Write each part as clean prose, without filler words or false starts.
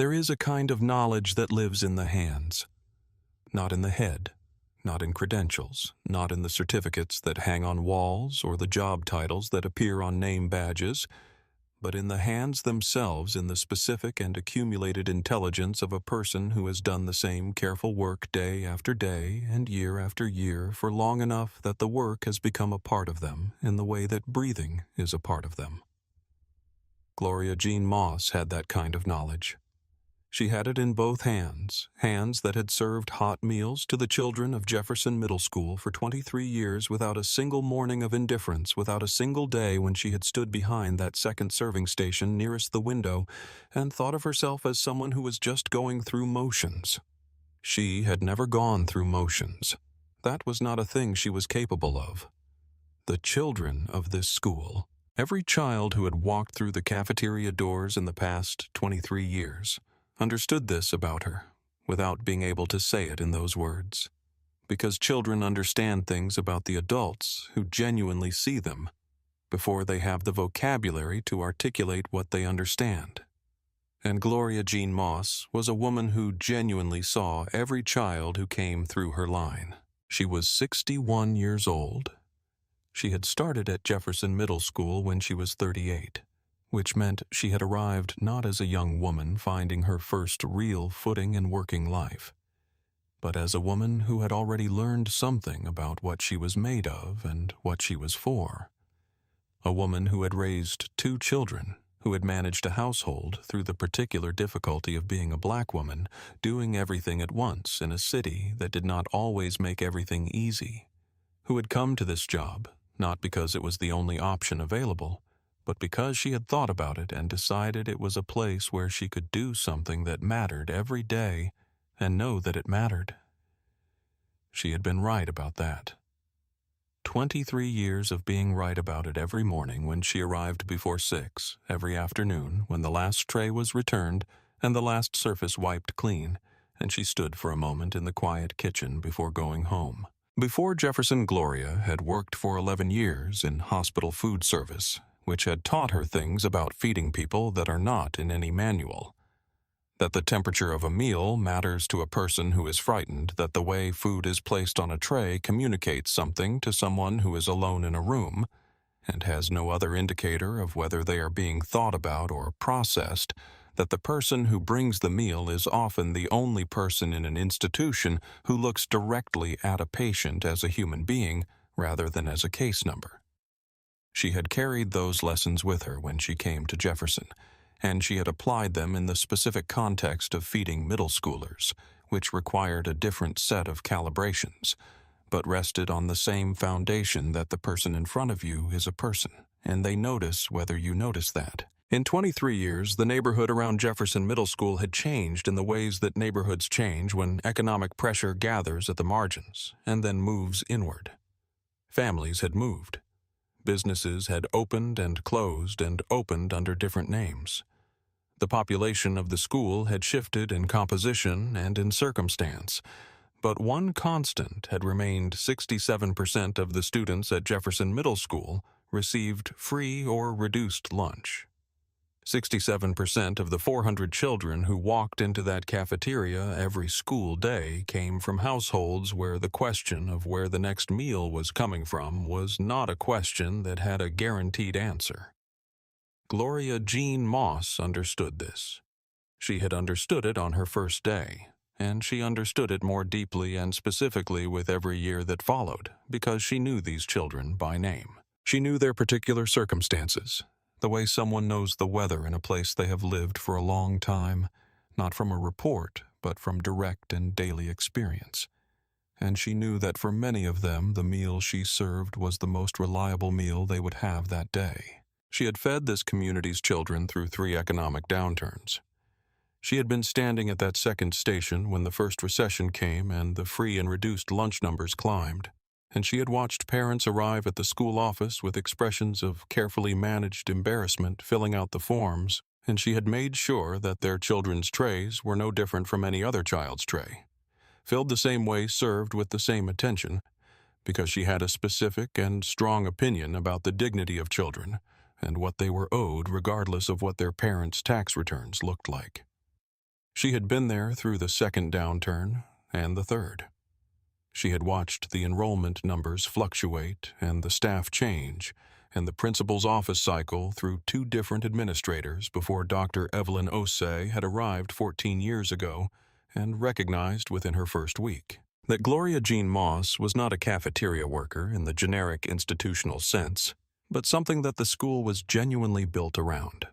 There is a kind of knowledge that lives in the hands, not in the head, not in credentials, not in the certificates that hang on walls or the job titles that appear on name badges, but in the hands themselves, in the specific and accumulated intelligence of a person who has done the same careful work day after day and year after year for long enough that the work has become a part of them in the way that breathing is a part of them. Gloria Jean Moss had that kind of knowledge. She had it in both hands, hands that had served hot meals to the children of Jefferson Middle School for 23 years without a single morning of indifference, without a single day when she had stood behind that second serving station nearest the window and thought of herself as someone who was just going through motions. She had never gone through motions. That was not a thing she was capable of. The children of this school, every child who had walked through the cafeteria doors in the past 23 years, understood this about her, without being able to say it in those words, because children understand things about the adults who genuinely see them before they have the vocabulary to articulate what they understand. And Gloria Jean Moss was a woman who genuinely saw every child who came through her line. She was 61 years old. She had started at Jefferson Middle School when she was 38. Which meant she had arrived not as a young woman finding her first real footing in working life, but as a woman who had already learned something about what she was made of and what she was for. A woman who had raised 2 children, who had managed a household through the particular difficulty of being a black woman, doing everything at once in a city that did not always make everything easy, who had come to this job not because it was the only option available, but because she had thought about it and decided it was a place where she could do something that mattered every day and know that it mattered. She had been right about that. 23 years of being right about it every morning when she arrived before 6, every afternoon when the last tray was returned and the last surface wiped clean, and she stood for a moment in the quiet kitchen before going home. Before Jefferson, Gloria had worked for 11 years in hospital food service, which had taught her things about feeding people that are not in any manual. That the temperature of a meal matters to a person who is frightened, that the way food is placed on a tray communicates something to someone who is alone in a room and has no other indicator of whether they are being thought about or processed, that the person who brings the meal is often the only person in an institution who looks directly at a patient as a human being rather than as a case number. She had carried those lessons with her when she came to Jefferson, and she had applied them in the specific context of feeding middle schoolers, which required a different set of calibrations, but rested on the same foundation that the person in front of you is a person, and they notice whether you notice that. In 23 years, the neighborhood around Jefferson Middle School had changed in the ways that neighborhoods change when economic pressure gathers at the margins and then moves inward. Families had moved. Businesses had opened and closed and opened under different names. The population of the school had shifted in composition and in circumstance, but one constant had remained: 67% of the students at Jefferson Middle School received free or reduced lunch. 67% of the 400 children who walked into that cafeteria every school day came from households where the question of where the next meal was coming from was not a question that had a guaranteed answer. Gloria Jean Moss understood this. She had understood it on her first day, and she understood it more deeply and specifically with every year that followed, because she knew these children by name. She knew their particular circumstances, the way someone knows the weather in a place they have lived for a long time, not from a report, but from direct and daily experience. And she knew that for many of them, the meal she served was the most reliable meal they would have that day. She had fed this community's children through 3 economic downturns. She had been standing at that second station when the first recession came and the free and reduced lunch numbers climbed, and she had watched parents arrive at the school office with expressions of carefully managed embarrassment filling out the forms, and she had made sure that their children's trays were no different from any other child's tray, filled the same way, served with the same attention, because she had a specific and strong opinion about the dignity of children and what they were owed regardless of what their parents' tax returns looked like. She had been there through the second downturn and the third. She had watched the enrollment numbers fluctuate and the staff change, and the principal's office cycle through 2 different administrators before Dr. Evelyn Osei had arrived 14 years ago and recognized within her first week that Gloria Jean Moss was not a cafeteria worker in the generic institutional sense, but something that the school was genuinely built around.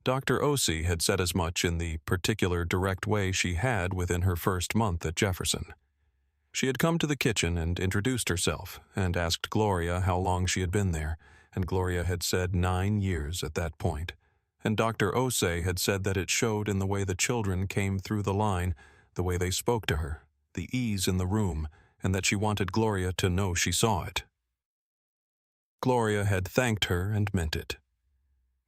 Dr. Osei had said as much in the particular direct way she had within her first month at Jefferson. She had come to the kitchen and introduced herself and asked Gloria how long she had been there, and Gloria had said 9 years at that point. And Dr. Osei had said that it showed in the way the children came through the line, the way they spoke to her, the ease in the room, and that she wanted Gloria to know she saw it. Gloria had thanked her and meant it.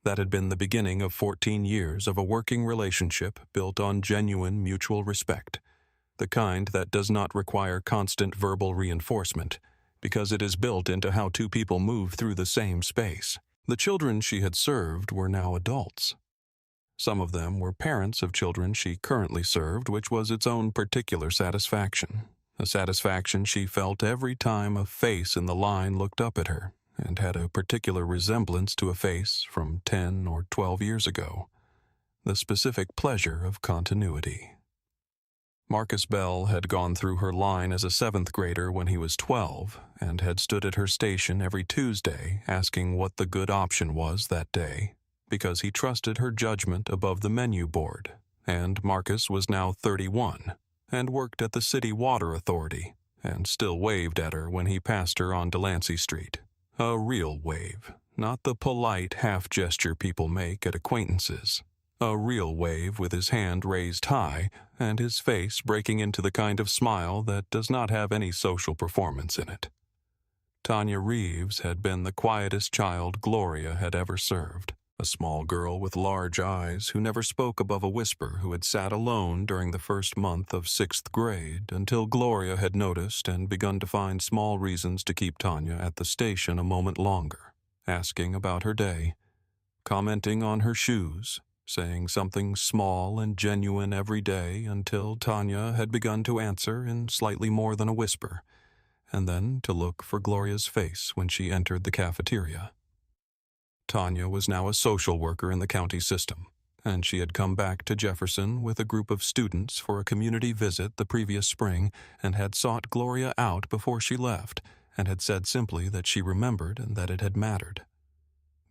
That had been the beginning of 14 years of a working relationship built on genuine mutual respect, the kind that does not require constant verbal reinforcement, because it is built into how 2 people move through the same space. The children she had served were now adults. Some of them were parents of children she currently served, which was its own particular satisfaction, a satisfaction she felt every time a face in the line looked up at her, and had a particular resemblance to a face from 10 or 12 years ago, the specific pleasure of continuity. Marcus Bell had gone through her line as a 7th grader when he was 12 and had stood at her station every Tuesday asking what the good option was that day, because he trusted her judgment above the menu board, and Marcus was now 31 and worked at the City Water Authority and still waved at her when he passed her on Delancey Street. A real wave, not the polite half-gesture people make at acquaintances. A real wave with his hand raised high and his face breaking into the kind of smile that does not have any social performance in it. Tanya Reeves had been the quietest child Gloria had ever served, a small girl with large eyes who never spoke above a whisper, who had sat alone during the first month of 6th grade until Gloria had noticed and begun to find small reasons to keep Tanya at the station a moment longer, asking about her day, commenting on her shoes, saying something small and genuine every day until Tanya had begun to answer in slightly more than a whisper, and then to look for Gloria's face when she entered the cafeteria. Tanya was now a social worker in the county system, and she had come back to Jefferson with a group of students for a community visit the previous spring and had sought Gloria out before she left and had said simply that she remembered and that it had mattered.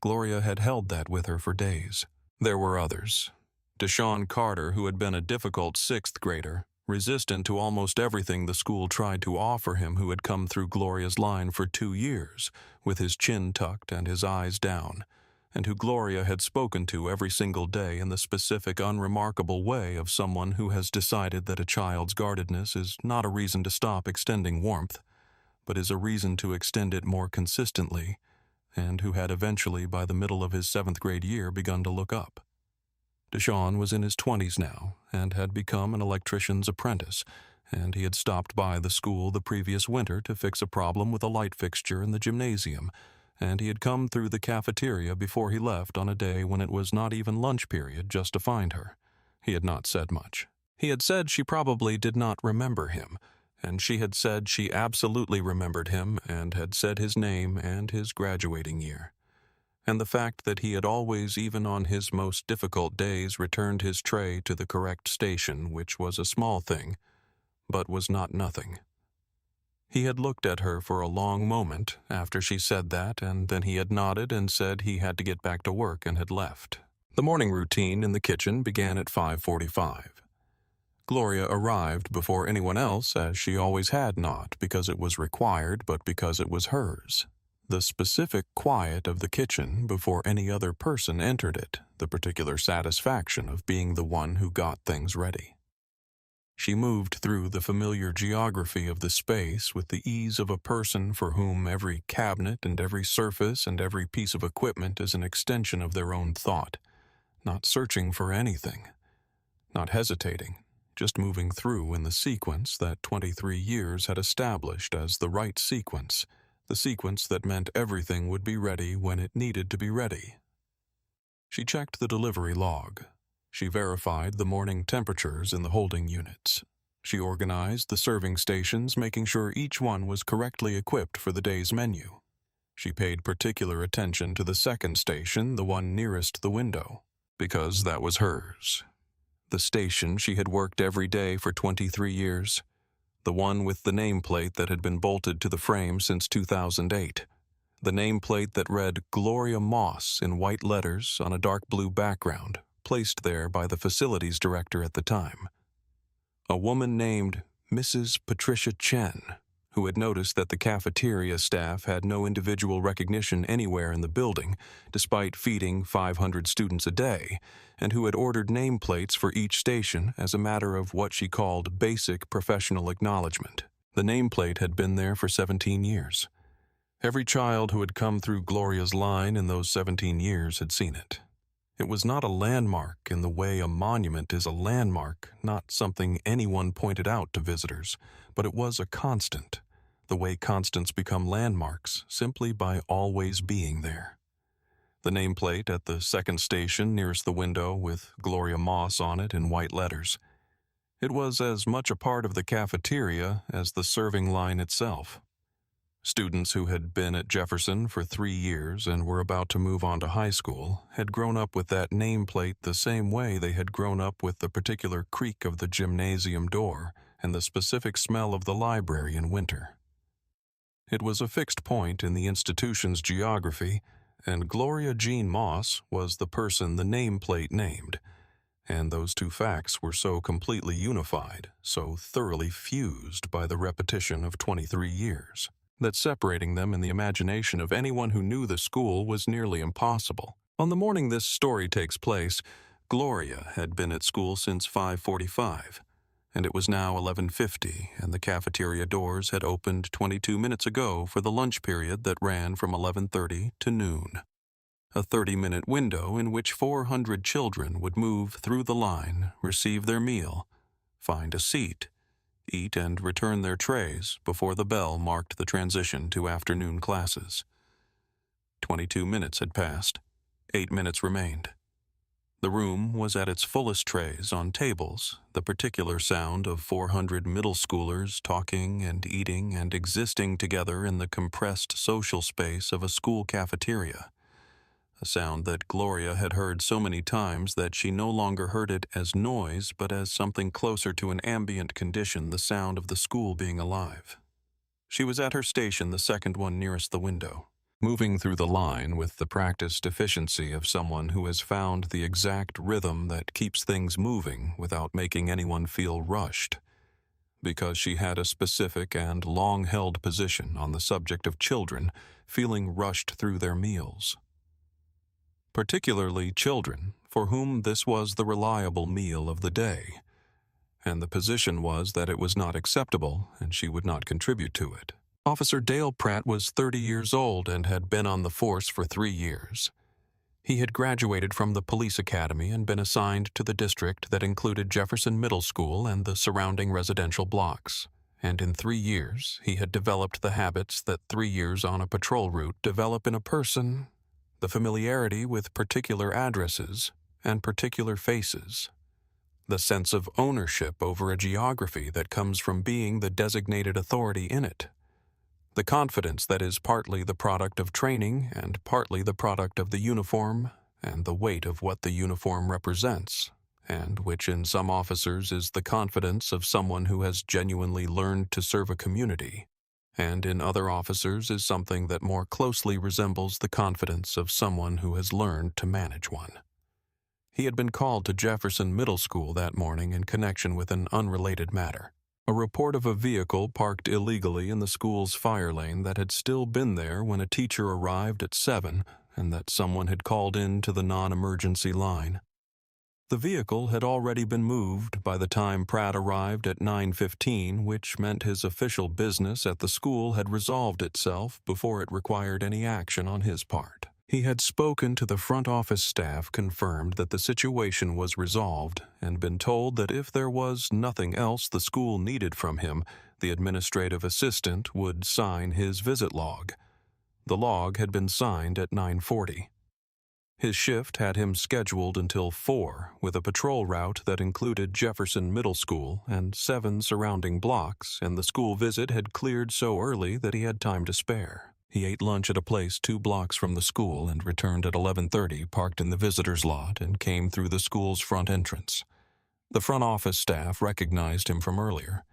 Gloria had held that with her for days. There were others. Deshaun Carter, who had been a difficult 6th grader, resistant to almost everything the school tried to offer him, who had come through Gloria's line for 2 years, with his chin tucked and his eyes down, and who Gloria had spoken to every single day in the specific, unremarkable way of someone who has decided that a child's guardedness is not a reason to stop extending warmth, but is a reason to extend it more consistently, and who had eventually, by the middle of his 7th grade year, begun to look up. Deshaun was in his 20s now, and had become an electrician's apprentice, and he had stopped by the school the previous winter to fix a problem with a light fixture in the gymnasium, and he had come through the cafeteria before he left on a day when it was not even lunch period just to find her. He had not said much. He had said she probably did not remember him, and she had said she absolutely remembered him and had said his name and his graduating year. And the fact that he had always, even on his most difficult days, returned his tray to the correct station, which was a small thing, but was not nothing. He had looked at her for a long moment after she said that, and then he had nodded and said he had to get back to work and had left. The morning routine in the kitchen began at 5:45. Gloria arrived before anyone else, as she always had, not because it was required, but because it was hers. The specific quiet of the kitchen before any other person entered it, the particular satisfaction of being the one who got things ready. She moved through the familiar geography of the space with the ease of a person for whom every cabinet and every surface and every piece of equipment is an extension of their own thought, not searching for anything, not hesitating, just moving through in the sequence that 23 years had established as the right sequence, the sequence that meant everything would be ready when it needed to be ready. She checked the delivery log. She verified the morning temperatures in the holding units. She organized the serving stations, making sure each one was correctly equipped for the day's menu. She paid particular attention to the second station, the one nearest the window, because that was hers. The station she had worked every day for 23 years. The one with the nameplate that had been bolted to the frame since 2008. The nameplate that read Gloria Moss in white letters on a dark blue background, placed there by the facilities director at the time. A woman named Mrs. Patricia Chen, who had noticed that the cafeteria staff had no individual recognition anywhere in the building, despite feeding 500 students a day, and who had ordered nameplates for each station as a matter of what she called basic professional acknowledgement. The nameplate had been there for 17 years. Every child who had come through Gloria's line in those 17 years had seen it. It was not a landmark in the way a monument is a landmark, not something anyone pointed out to visitors, but it was a constant, the way constants become landmarks simply by always being there. The nameplate at the second station nearest the window with Gloria Moss on it in white letters. It was as much a part of the cafeteria as the serving line itself. Students who had been at Jefferson for 3 years and were about to move on to high school had grown up with that nameplate the same way they had grown up with the particular creak of the gymnasium door and the specific smell of the library in winter. It was a fixed point in the institution's geography, and Gloria Jean Moss was the person the nameplate named, and those two facts were so completely unified, so thoroughly fused by the repetition of 23 years. That separating them in the imagination of anyone who knew the school was nearly impossible. On the morning this story takes place, Gloria had been at school since 5:45, and it was now 11:50, and the cafeteria doors had opened 22 minutes ago for the lunch period that ran from 11:30 to noon. A 30-minute window in which 400 children would move through the line, receive their meal, find a seat, eat and return their trays before the bell marked the transition to afternoon classes. 22 minutes had passed. 8 minutes remained. The room was at its fullest trays on tables, the particular sound of 400 middle schoolers talking and eating and existing together in the compressed social space of a school cafeteria. A sound that Gloria had heard so many times that she no longer heard it as noise but as something closer to an ambient condition, the sound of the school being alive. She was at her station, the second one nearest the window, moving through the line with the practiced efficiency of someone who has found the exact rhythm that keeps things moving without making anyone feel rushed, because she had a specific and long-held position on the subject of children feeling rushed through their meals. Particularly children, for whom this was the reliable meal of the day, and the position was that it was not acceptable and she would not contribute to it. Officer Dale Pratt was 30 years old and had been on the force for 3 years. He had graduated from the police academy and been assigned to the district that included Jefferson Middle School and the surrounding residential blocks, and in 3 years he had developed the habits that 3 years on a patrol route develop in a person: the familiarity with particular addresses and particular faces, the sense of ownership over a geography that comes from being the designated authority in it, the confidence that is partly the product of training and partly the product of the uniform and the weight of what the uniform represents, and which in some officers is the confidence of someone who has genuinely learned to serve a community, and in other officers is something that more closely resembles the confidence of someone who has learned to manage one. He had been called to Jefferson Middle School that morning in connection with an unrelated matter. A report of a vehicle parked illegally in the school's fire lane that had still been there when a teacher arrived at 7 and that someone had called in to the non-emergency line. The vehicle had already been moved by the time Pratt arrived at 9:15, which meant his official business at the school had resolved itself before it required any action on his part. He had spoken to the front office staff, confirmed that the situation was resolved, and been told that if there was nothing else the school needed from him, the administrative assistant would sign his visit log. The log had been signed at 9:40. His shift had him scheduled until 4, with a patrol route that included Jefferson Middle School and 7 surrounding blocks, and the school visit had cleared so early that he had time to spare. He ate lunch at a place 2 blocks from the school and returned at 11:30, parked in the visitor's lot, and came through the school's front entrance. The front office staff recognized him from earlier.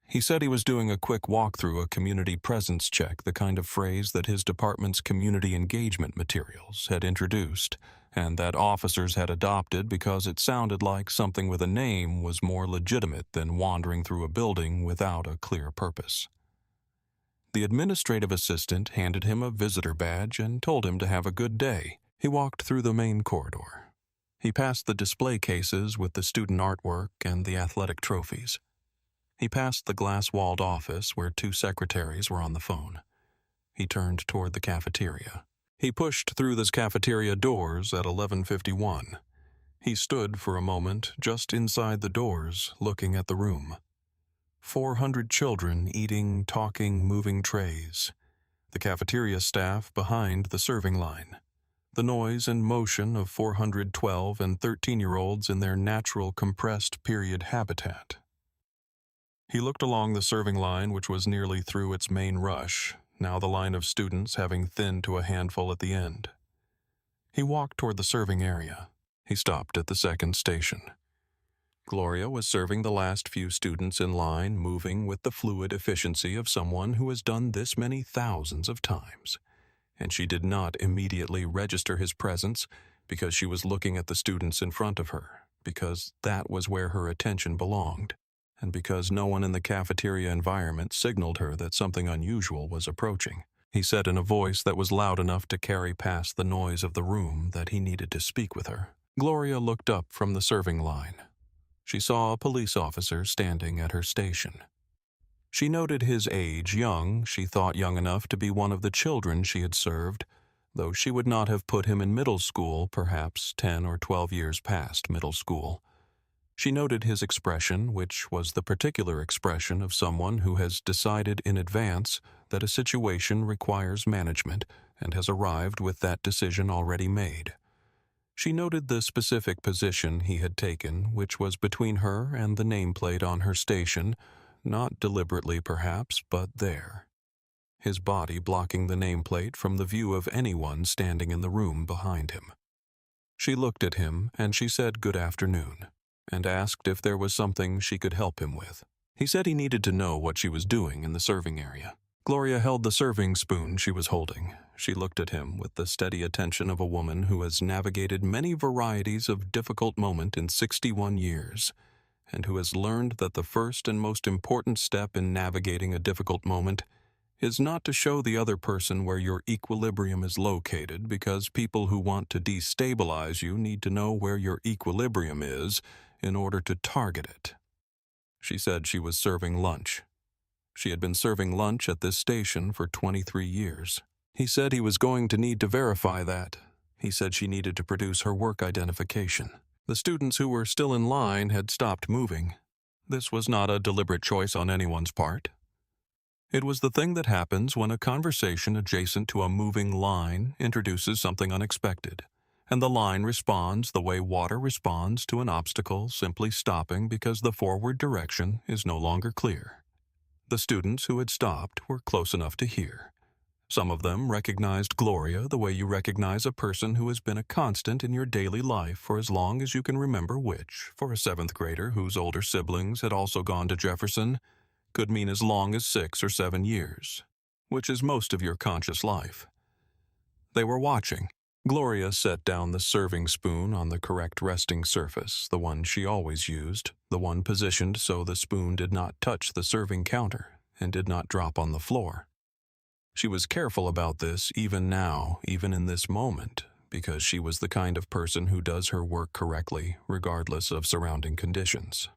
He said he was doing a quick walk through a community presence check, the kind of phrase that his department's community engagement materials had introduced, and that officers had adopted because it sounded like something with a name was more legitimate than wandering through a building without a clear purpose. The administrative assistant handed him a visitor badge and told him to have a good day. He walked through the main corridor. He passed the display cases with the student artwork and the athletic trophies. He passed the glass-walled office where 2 secretaries were on the phone. He turned toward the cafeteria. He pushed through the cafeteria doors at 11:51. He stood for a moment just inside the doors, looking at the room. 400 children eating, talking, moving trays. The cafeteria staff behind the serving line. The noise and motion of 400 12- and 13-year-olds in their natural compressed period habitat. He looked along the serving line, which was nearly through its main rush, now the line of students having thinned to a handful at the end. He walked toward the serving area. He stopped at the second station. Gloria was serving the last few students in line, moving with the fluid efficiency of someone who has done this many thousands of times. And she did not immediately register his presence because she was looking at the students in front of her, because that was where her attention belonged, and because no one in the cafeteria environment signaled her that something unusual was approaching. He said in a voice that was loud enough to carry past the noise of the room that he needed to speak with her. Gloria looked up from the serving line. She saw a police officer standing at her station. She noted his age, young, she thought young enough to be one of the children she had served, though she would not have put him in middle school, perhaps 10 or 12 years past middle school. She noted his expression, which was the particular expression of someone who has decided in advance that a situation requires management and has arrived with that decision already made. She noted the specific position he had taken, which was between her and the nameplate on her station, not deliberately perhaps, but there. His body blocking the nameplate from the view of anyone standing in the room behind him. She looked at him and she said good afternoon, and asked if there was something she could help him with. He said he needed to know what she was doing in the serving area. Gloria held the serving spoon she was holding. She looked at him with the steady attention of a woman who has navigated many varieties of difficult moment in 61 years, and who has learned that the first and most important step in navigating a difficult moment is not to show the other person where your equilibrium is located, because people who want to destabilize you need to know where your equilibrium is in order to target it. She said she was serving lunch. She had been serving lunch at this station for 23 years. He said he was going to need to verify that. He said she needed to produce her work identification. The students who were still in line had stopped moving. This was not a deliberate choice on anyone's part. It was the thing that happens when a conversation adjacent to a moving line introduces something unexpected, and the line responds the way water responds to an obstacle simply stopping because the forward direction is no longer clear. The students who had stopped were close enough to hear. Some of them recognized Gloria the way you recognize a person who has been a constant in your daily life for as long as you can remember, which, for a 7th grader whose older siblings had also gone to Jefferson, could mean as long as 6 or 7 years, which is most of your conscious life. They were watching. Gloria set down the serving spoon on the correct resting surface, the one she always used, the one positioned so the spoon did not touch the serving counter and did not drop on the floor. She was careful about this even now, even in this moment, because she was the kind of person who does her work correctly, regardless of surrounding conditions.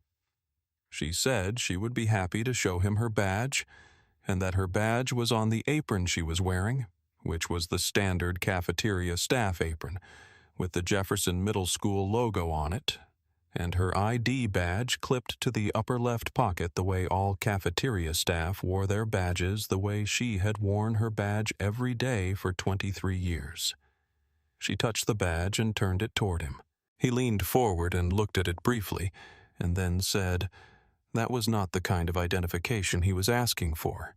She said she would be happy to show him her badge, and that her badge was on the apron she was wearing, which was the standard cafeteria staff apron, with the Jefferson Middle School logo on it, and her ID badge clipped to the upper left pocket the way all cafeteria staff wore their badges, the way she had worn her badge every day for 23 years. She touched the badge and turned it toward him. He leaned forward and looked at it briefly, and then said that was not the kind of identification he was asking for.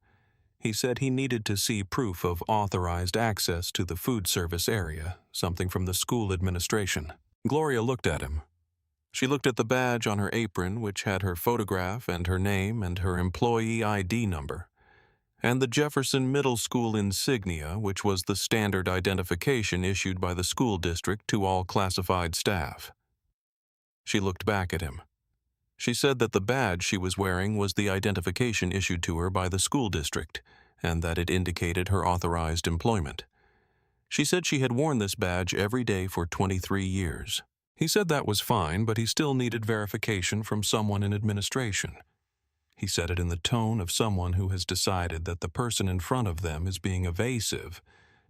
He said he needed to see proof of authorized access to the food service area, something from the school administration. Gloria looked at him. She looked at the badge on her apron, which had her photograph and her name and her employee ID number, and the Jefferson Middle School insignia, which was the standard identification issued by the school district to all classified staff. She looked back at him. She said that the badge she was wearing was the identification issued to her by the school district, and that it indicated her authorized employment. She said she had worn this badge every day for 23 years. He said that was fine, but he still needed verification from someone in administration. He said it in the tone of someone who has decided that the person in front of them is being evasive,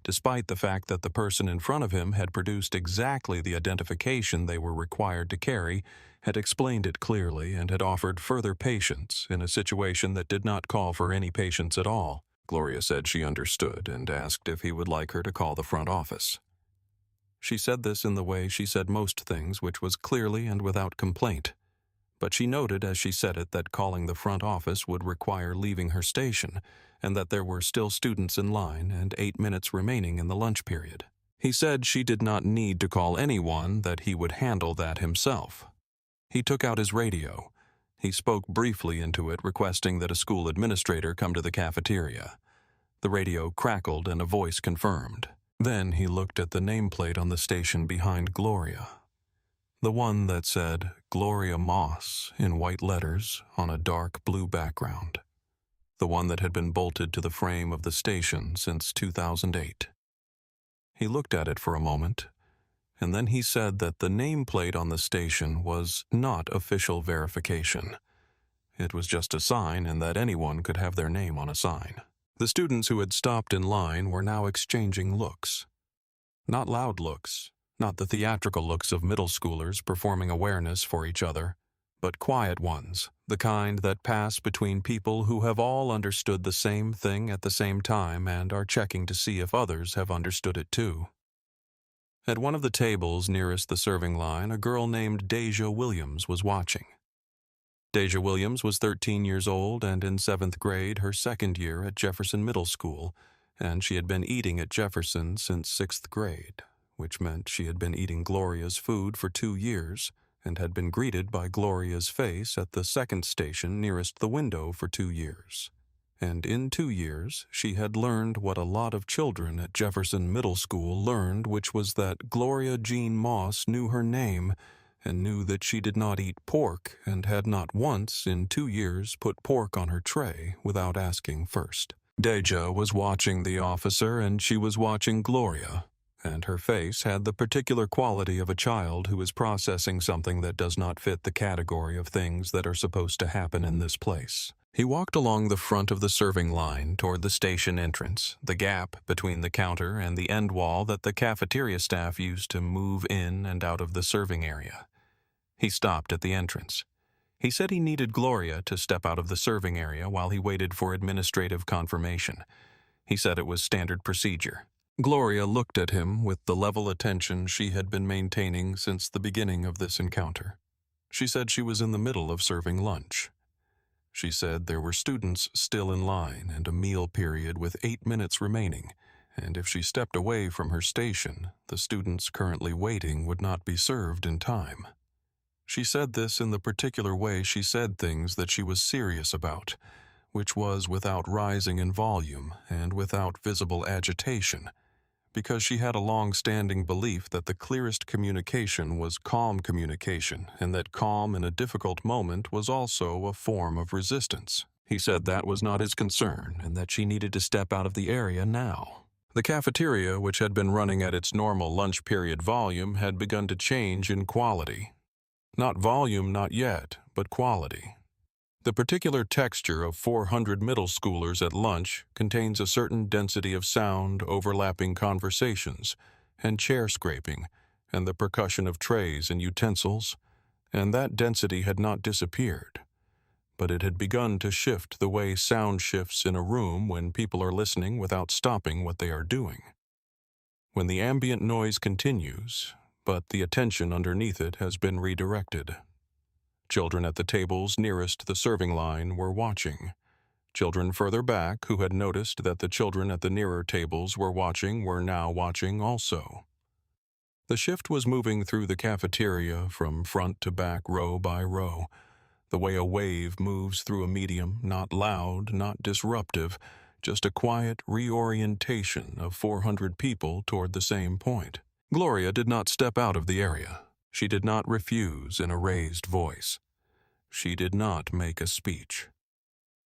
despite the fact that the person in front of him had produced exactly the identification they were required to carry, had explained it clearly, and had offered further patience in a situation that did not call for any patience at all. Gloria said she understood and asked if he would like her to call the front office. She said this in the way she said most things, which was clearly and without complaint. But she noted as she said it that calling the front office would require leaving her station, and that there were still students in line and 8 minutes remaining in the lunch period. He said she did not need to call anyone, that he would handle that himself. He took out his radio. He spoke briefly into it, requesting that a school administrator come to the cafeteria. The radio crackled and a voice confirmed. Then he looked at the nameplate on the station behind Gloria. The one that said Gloria Moss in white letters on a dark blue background. The one that had been bolted to the frame of the station since 2008. He looked at it for a moment, and then he said that the nameplate on the station was not official verification. It was just a sign, and that anyone could have their name on a sign. The students who had stopped in line were now exchanging looks. Not loud looks, not the theatrical looks of middle schoolers performing awareness for each other, but quiet ones, the kind that pass between people who have all understood the same thing at the same time and are checking to see if others have understood it too. At one of the tables nearest the serving line, a girl named Deja Williams was watching. Deja Williams was 13 years old and in 7th grade, her second year at Jefferson Middle School, and she had been eating at Jefferson since 6th grade, which meant she had been eating Gloria's food for 2 years and had been greeted by Gloria's face at the second station nearest the window for 2 years. And in 2 years, she had learned what a lot of children at Jefferson Middle School learned, which was that Gloria Jean Moss knew her name and knew that she did not eat pork and had not once in 2 years put pork on her tray without asking first. Deja was watching the officer and she was watching Gloria, and her face had the particular quality of a child who is processing something that does not fit the category of things that are supposed to happen in this place. He walked along the front of the serving line toward the station entrance, the gap between the counter and the end wall that the cafeteria staff used to move in and out of the serving area. He stopped at the entrance. He said he needed Gloria to step out of the serving area while he waited for administrative confirmation. He said it was standard procedure. Gloria looked at him with the level attention she had been maintaining since the beginning of this encounter. She said she was in the middle of serving lunch. She said there were students still in line and a meal period with 8 minutes remaining, and if she stepped away from her station, the students currently waiting would not be served in time. She said this in the particular way she said things that she was serious about, which was without rising in volume and without visible agitation, because she had a long-standing belief that the clearest communication was calm communication, and that calm in a difficult moment was also a form of resistance. He said that was not his concern, and that she needed to step out of the area now. The cafeteria, which had been running at its normal lunch period volume, had begun to change in quality. Not volume, not yet, but quality. The particular texture of 400 middle schoolers at lunch contains a certain density of sound, overlapping conversations, and chair scraping, and the percussion of trays and utensils, and that density had not disappeared, but it had begun to shift the way sound shifts in a room when people are listening without stopping what they are doing. when the ambient noise continues, but the attention underneath it has been redirected. Children at the tables nearest the serving line were watching. Children further back who had noticed that the children at the nearer tables were now watching also. The shift was moving through the cafeteria from front to back, row by row, the way a wave moves through a medium, not loud, not disruptive, just a quiet reorientation of 400 people toward the same point. Gloria did not step out of the area. She did not refuse in a raised voice. She did not make a speech.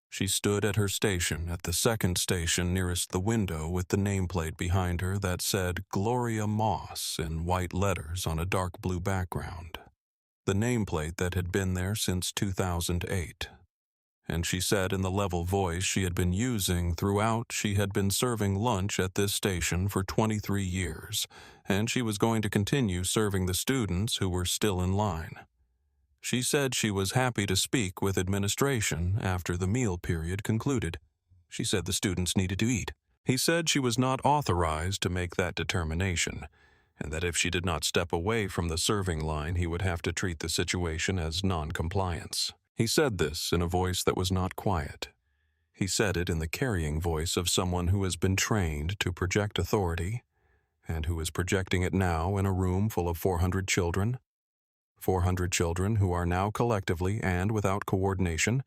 She stood at her station, at the second station nearest the window, with the nameplate behind her that said Gloria Moss in white letters on a dark blue background. The nameplate that had been there since 2008. And she said in the level voice she had been using throughout she had been serving lunch at this station for 23 years, and she was going to continue serving the students who were still in line. She said she was happy to speak with administration after the meal period concluded. She said the students needed to eat. He said she was not authorized to make that determination, and that if she did not step away from the serving line, he would have to treat the situation as non-compliance. He said this in a voice that was not quiet. He said it in the carrying voice of someone who has been trained to project authority, and who is projecting it now in a room full of 400 children. 400 children who are now collectively and without coordination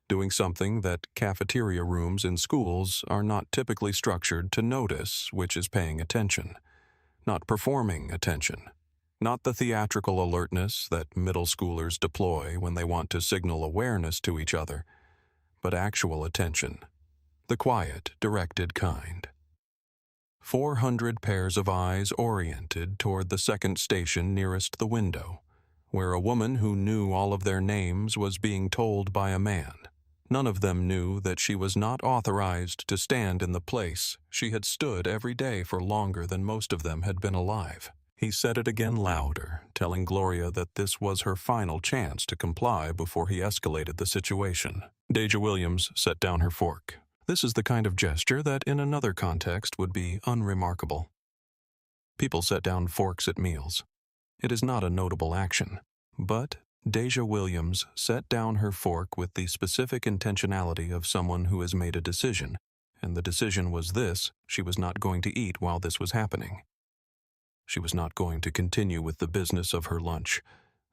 doing something that cafeteria rooms in schools are not typically structured to notice, which is paying attention, not performing attention, not the theatrical alertness that middle schoolers deploy when they want to signal awareness to each other, but actual attention, the quiet, directed kind. 400 pairs of eyes oriented toward the second station nearest the window, where a woman who knew all of their names was being told by a man. None of them knew that she was not authorized to stand in the place she had stood every day for longer than most of them had been alive. He said it again louder, telling Gloria that this was her final chance to comply before he escalated the situation. Deja Williams set down her fork. This is the kind of gesture that in another context would be unremarkable. People set down forks at meals. It is not a notable action, but Deja Williams set down her fork with the specific intentionality of someone who has made a decision, and the decision was this: she was not going to eat while this was happening. She was not going to continue with the business of her lunch,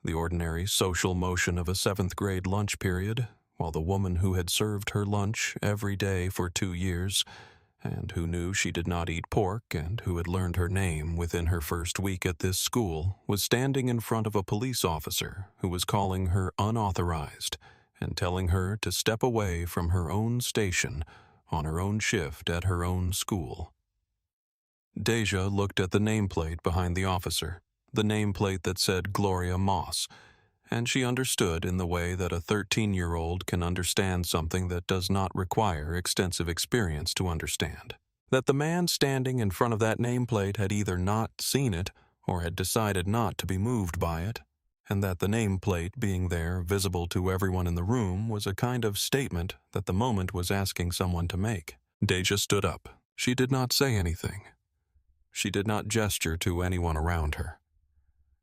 the ordinary social motion of a 7th grade lunch period, while the woman who had served her lunch every day for 2 years, and who knew she did not eat pork and who had learned her name within her first week at this school, was standing in front of a police officer who was calling her unauthorized and telling her to step away from her own station on her own shift at her own school. Deja looked at the nameplate behind the officer, the nameplate that said Gloria Moss, and she understood in the way that a 13-year-old can understand something that does not require extensive experience to understand. That the man standing in front of that nameplate had either not seen it or had decided not to be moved by it, and that the nameplate being there, visible to everyone in the room, was a kind of statement that the moment was asking someone to make. Deja stood up. She did not say anything. She did not gesture to anyone around her.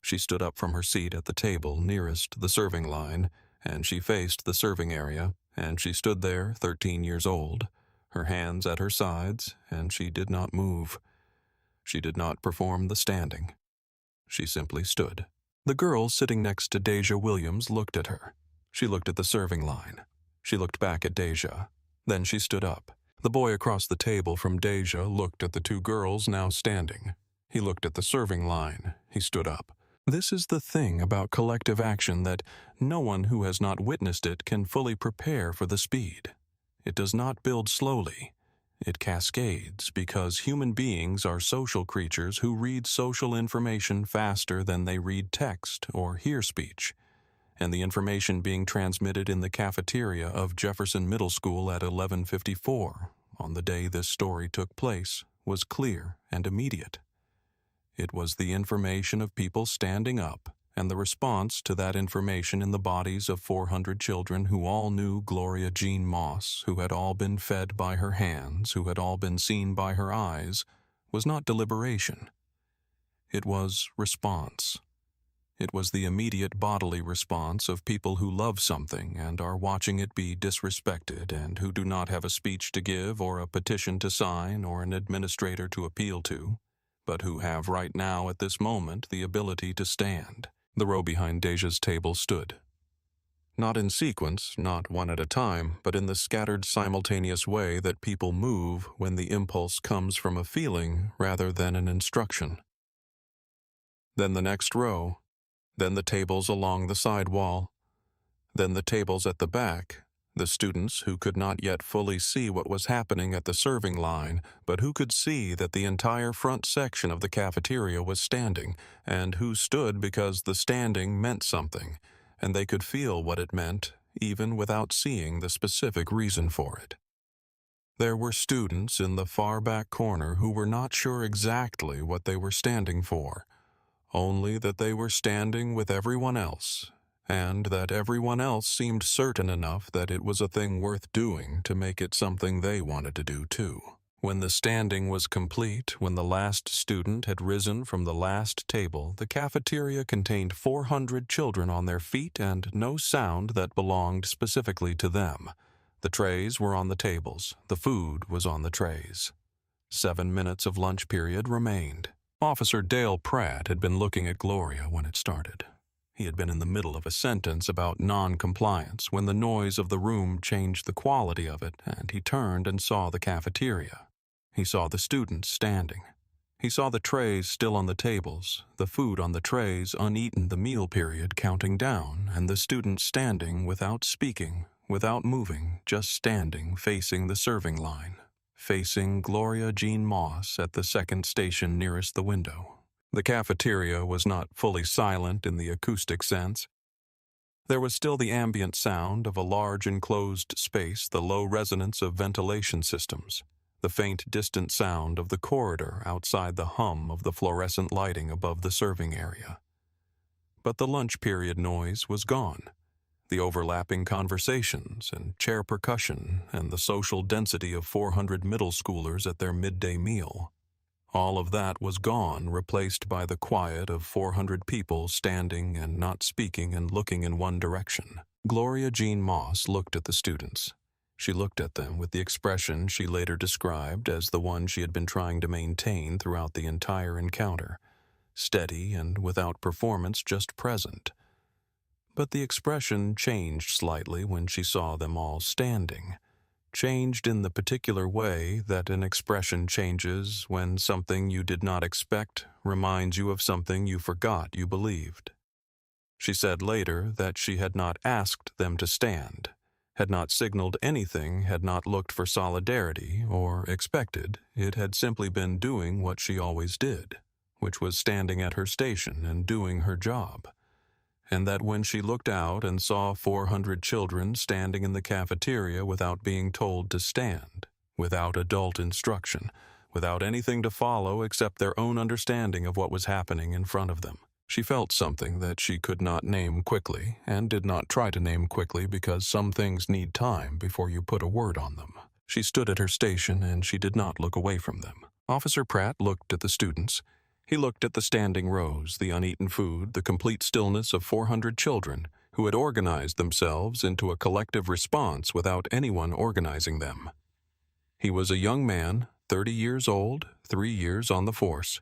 She stood up from her seat at the table nearest the serving line, and she faced the serving area, and she stood there, 13 years old, her hands at her sides, and she did not move. She did not perform the standing. She simply stood. The girl sitting next to Deja Williams looked at her. She looked at the serving line. She looked back at Deja. Then she stood up. The boy across the table from Deja looked at the 2 girls now standing. He looked at the serving line. He stood up. This is the thing about collective action, that no one who has not witnessed it can fully prepare for the speed. It does not build slowly. It cascades because human beings are social creatures who read social information faster than they read text or hear speech. And the information being transmitted in the cafeteria of Jefferson Middle School at 11:54 on the day this story took place was clear and immediate. It was the information of people standing up and the response to that information in the bodies of 400 children who all knew Gloria Jean Moss, who had all been fed by her hands, who had all been seen by her eyes, was not deliberation. It was response. It was the immediate bodily response of people who love something and are watching it be disrespected and who do not have a speech to give or a petition to sign or an administrator to appeal to, but who have right now at this moment the ability to stand. The row behind Deja's table stood. Not in sequence, not one at a time, but in the scattered simultaneous way that people move when the impulse comes from a feeling rather than an instruction. Then the next row, then the tables along the side wall, then the tables at the back, the students who could not yet fully see what was happening at the serving line, but who could see that the entire front section of the cafeteria was standing, and who stood because the standing meant something, and they could feel what it meant, even without seeing the specific reason for it. There were students in the far back corner who were not sure exactly what they were standing for, only that they were standing with everyone else, and that everyone else seemed certain enough that it was a thing worth doing to make it something they wanted to do too. When the standing was complete, when the last student had risen from the last table, the cafeteria contained 400 children on their feet and no sound that belonged specifically to them. The trays were on the tables. The food was on the trays. 7 minutes of lunch period remained. Officer Dale Pratt had been looking at Gloria when it started. He had been in the middle of a sentence about non-compliance when the noise of the room changed the quality of it, and he turned and saw the cafeteria. He saw the students standing. He saw the trays still on the tables, the food on the trays uneaten, the meal period counting down, and the students standing without speaking, without moving, just standing facing the serving line, facing Gloria Jean Moss at the second station nearest the window. The cafeteria was not fully silent in the acoustic sense. There was still the ambient sound of a large enclosed space, the low resonance of ventilation systems, the faint distant sound of the corridor outside, the hum of the fluorescent lighting above the serving area. But the lunch period noise was gone. The overlapping conversations and chair percussion and the social density of 400 middle schoolers at their midday meal. All of that was gone, replaced by the quiet of 400 people standing and not speaking and looking in one direction. Gloria Jean Moss looked at the students. She looked at them with the expression she later described as the one she had been trying to maintain throughout the entire encounter, steady and without performance, just present. But the expression changed slightly when she saw them all standing, changed in the particular way that an expression changes when something you did not expect reminds you of something you forgot you believed. She said later that she had not asked them to stand, had not signaled anything, had not looked for solidarity or expected. It had simply been doing what she always did, which was standing at her station and doing her job. And that when she looked out and saw 400 children standing in the cafeteria without being told to stand, without adult instruction, without anything to follow except their own understanding of what was happening in front of them, she felt something that she could not name quickly, and did not try to name quickly because some things need time before you put a word on them. She stood at her station and she did not look away from them. Officer Pratt looked at the students. He looked at the standing rows, the uneaten food, the complete stillness of 400 children who had organized themselves into a collective response without anyone organizing them. He was a young man, 30 years old, 3 years on the force,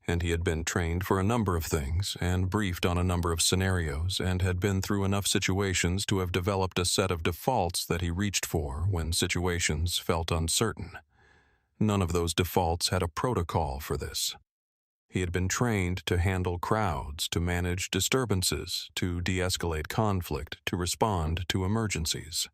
and he had been trained for a number of things and briefed on a number of scenarios and had been through enough situations to have developed a set of defaults that he reached for when situations felt uncertain. None of those defaults had a protocol for this. He had been trained to handle crowds, to manage disturbances, to de-escalate conflict, to respond to emergencies.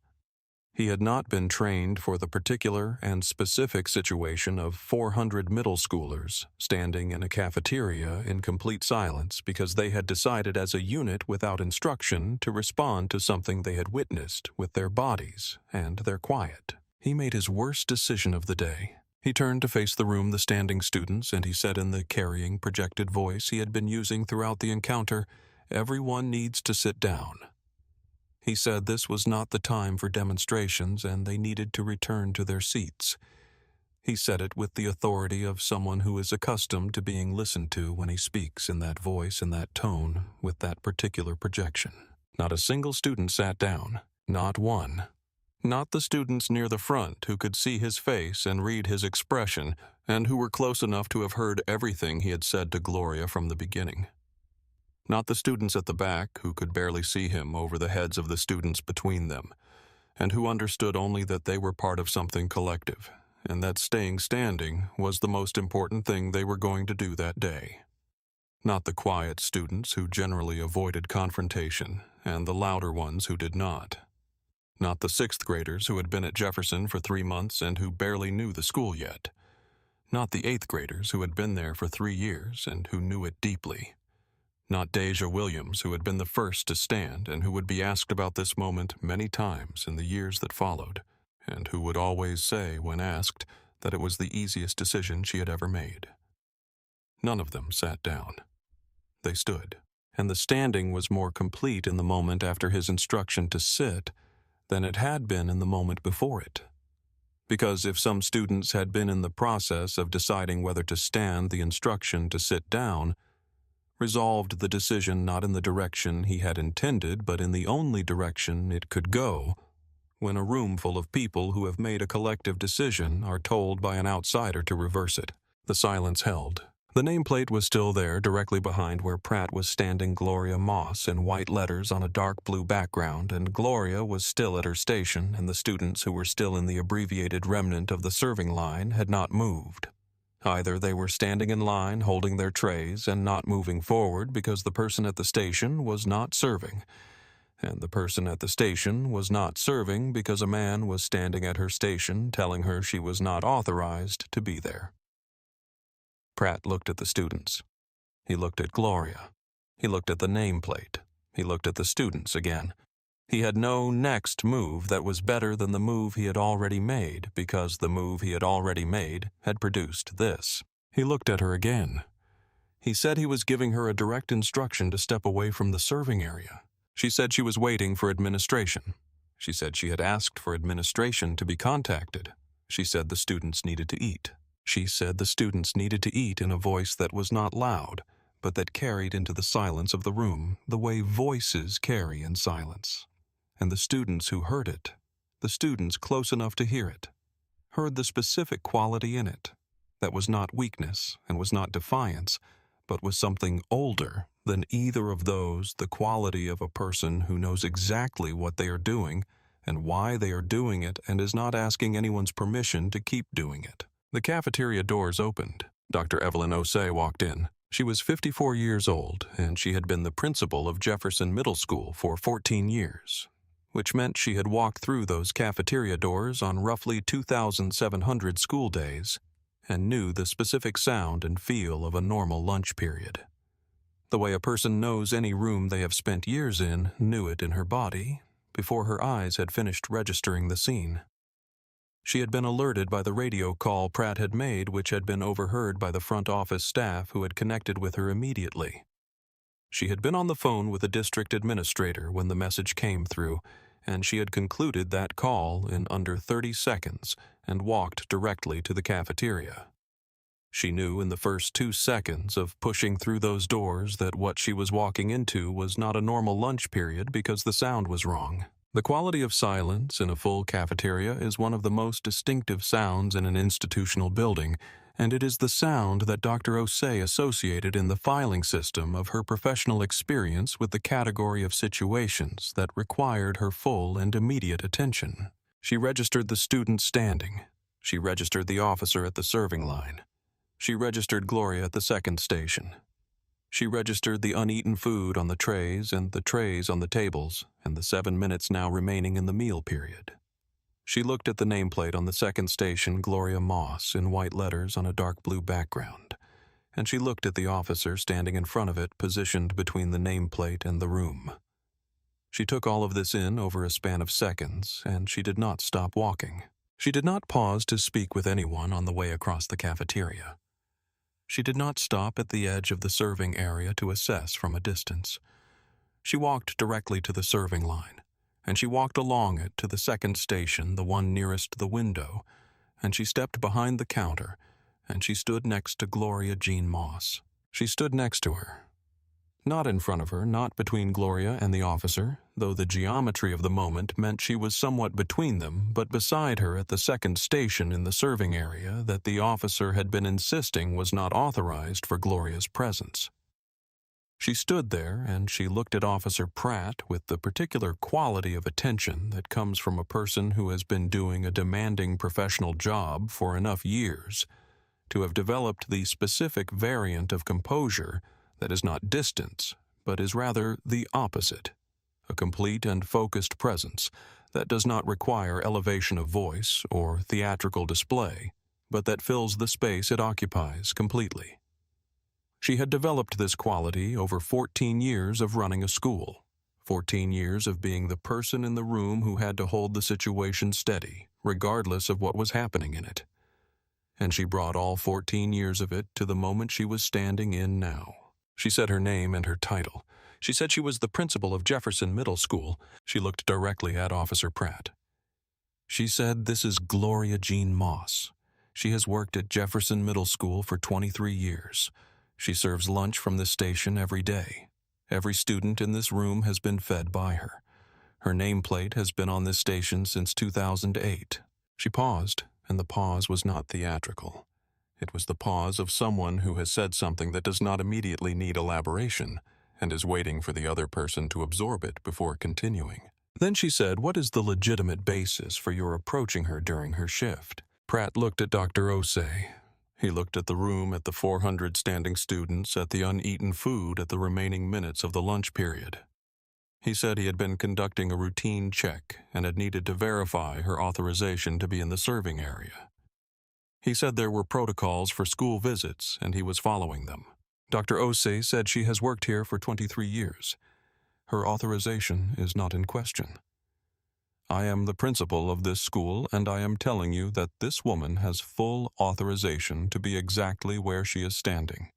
He had not been trained for the particular and specific situation of 400 middle schoolers standing in a cafeteria in complete silence because they had decided as a unit without instruction to respond to something they had witnessed with their bodies and their quiet. He made his worst decision of the day. He turned to face the room, the standing students, and he said in the carrying, projected voice he had been using throughout the encounter, "Everyone needs to sit down." He said this was not the time for demonstrations and they needed to return to their seats. He said it with the authority of someone who is accustomed to being listened to when he speaks in that voice and that tone with that particular projection. Not a single student sat down, not one. Not the students near the front who could see his face and read his expression and who were close enough to have heard everything he had said to Gloria from the beginning. Not the students at the back who could barely see him over the heads of the students between them, and who understood only that they were part of something collective, and that staying standing was the most important thing they were going to do that day. Not the quiet students who generally avoided confrontation, and the louder ones who did not. Not the sixth graders who had been at Jefferson for 3 months and who barely knew the school yet. Not the eighth graders who had been there for 3 years and who knew it deeply. Not Deja Williams, who had been the first to stand and who would be asked about this moment many times in the years that followed, and who would always say, when asked, that it was the easiest decision she had ever made. None of them sat down. They stood, and the standing was more complete in the moment after his instruction to sit than it had been in the moment before it. Because if some students had been in the process of deciding whether to stand the instruction to sit down, resolved the decision not in the direction he had intended, but in the only direction it could go, when a room full of people who have made a collective decision are told by an outsider to reverse it. The silence held. The nameplate was still there directly behind where Pratt was standing Gloria Moss in white letters on a dark blue background, and Gloria was still at her station, and the students who were still in the abbreviated remnant of the serving line had not moved. Either they were standing in line holding their trays and not moving forward because the person at the station was not serving, and the person at the station was not serving because a man was standing at her station telling her she was not authorized to be there. Pratt looked at the students. He looked at Gloria. He looked at the nameplate. He looked at the students again. He had no next move that was better than the move he had already made, because the move he had already made had produced this. He looked at her again. He said he was giving her a direct instruction to step away from the serving area. She said she was waiting for administration. She said she had asked for administration to be contacted. She said the students needed to eat. She said the students needed to eat in a voice that was not loud, but that carried into the silence of the room the way voices carry in silence. And the students who heard it, the students close enough to hear it, heard the specific quality in it that was not weakness and was not defiance, but was something older than either of those, the quality of a person who knows exactly what they are doing and why they are doing it and is not asking anyone's permission to keep doing it. The cafeteria doors opened. Dr. Evelyn Osei walked in. She was 54 years old, and she had been the principal of Jefferson Middle School for 14 years. Which meant she had walked through those cafeteria doors on roughly 2,700 school days and knew the specific sound and feel of a normal lunch period. The way a person knows any room they have spent years in, knew it in her body before her eyes had finished registering the scene. She had been alerted by the radio call Pratt had made, which had been overheard by the front office staff who had connected with her immediately. She had been on the phone with the district administrator when the message came through, and she had concluded that call in under 30 seconds and walked directly to the cafeteria. She knew in the first 2 seconds of pushing through those doors that what she was walking into was not a normal lunch period because the sound was wrong. The quality of silence in a full cafeteria is one of the most distinctive sounds in an institutional building, and it is the sound that Dr. Osei associated in the filing system of her professional experience with the category of situations that required her full and immediate attention. She registered the student standing. She registered the officer at the serving line. She registered Gloria at the second station. She registered the uneaten food on the trays and the trays on the tables, and the 7 minutes now remaining in the meal period. She looked at the nameplate on the second station, Gloria Moss, in white letters on a dark blue background, and she looked at the officer standing in front of it, positioned between the nameplate and the room. She took all of this in over a span of seconds, and she did not stop walking. She did not pause to speak with anyone on the way across the cafeteria. She did not stop at the edge of the serving area to assess from a distance. She walked directly to the serving line, and she walked along it to the second station, the one nearest the window, and she stepped behind the counter, and she stood next to Gloria Jean Moss. She stood next to her. Not in front of her, not between Gloria and the officer, though the geometry of the moment meant she was somewhat between them, but beside her at the second station in the serving area that the officer had been insisting was not authorized for Gloria's presence. She stood there and she looked at Officer Pratt with the particular quality of attention that comes from a person who has been doing a demanding professional job for enough years to have developed the specific variant of composure that is not distance, but is rather the opposite, a complete and focused presence that does not require elevation of voice or theatrical display, but that fills the space it occupies completely. She had developed this quality over 14 years of running a school, 14 years of being the person in the room who had to hold the situation steady, regardless of what was happening in it. And she brought all 14 years of it to the moment she was standing in now. She said her name and her title. She said she was the principal of Jefferson Middle School. She looked directly at Officer Pratt. She said, "This is Gloria Jean Moss. She has worked at Jefferson Middle School for 23 years. She serves lunch from this station every day. Every student in this room has been fed by her. Her nameplate has been on this station since 2008. She paused, and the pause was not theatrical. It was the pause of someone who has said something that does not immediately need elaboration and is waiting for the other person to absorb it before continuing. Then she said, "What is the legitimate basis for your approaching her during her shift?" Pratt looked at Dr. Osei. He looked at the room, at the 400 standing students, at the uneaten food, at the remaining minutes of the lunch period. He said he had been conducting a routine check and had needed to verify her authorization to be in the serving area. He said there were protocols for school visits, and he was following them. Dr. Osei said she has worked here for 23 years. Her authorization is not in question. I am the principal of this school, and I am telling you that this woman has full authorization to be exactly where she is standing.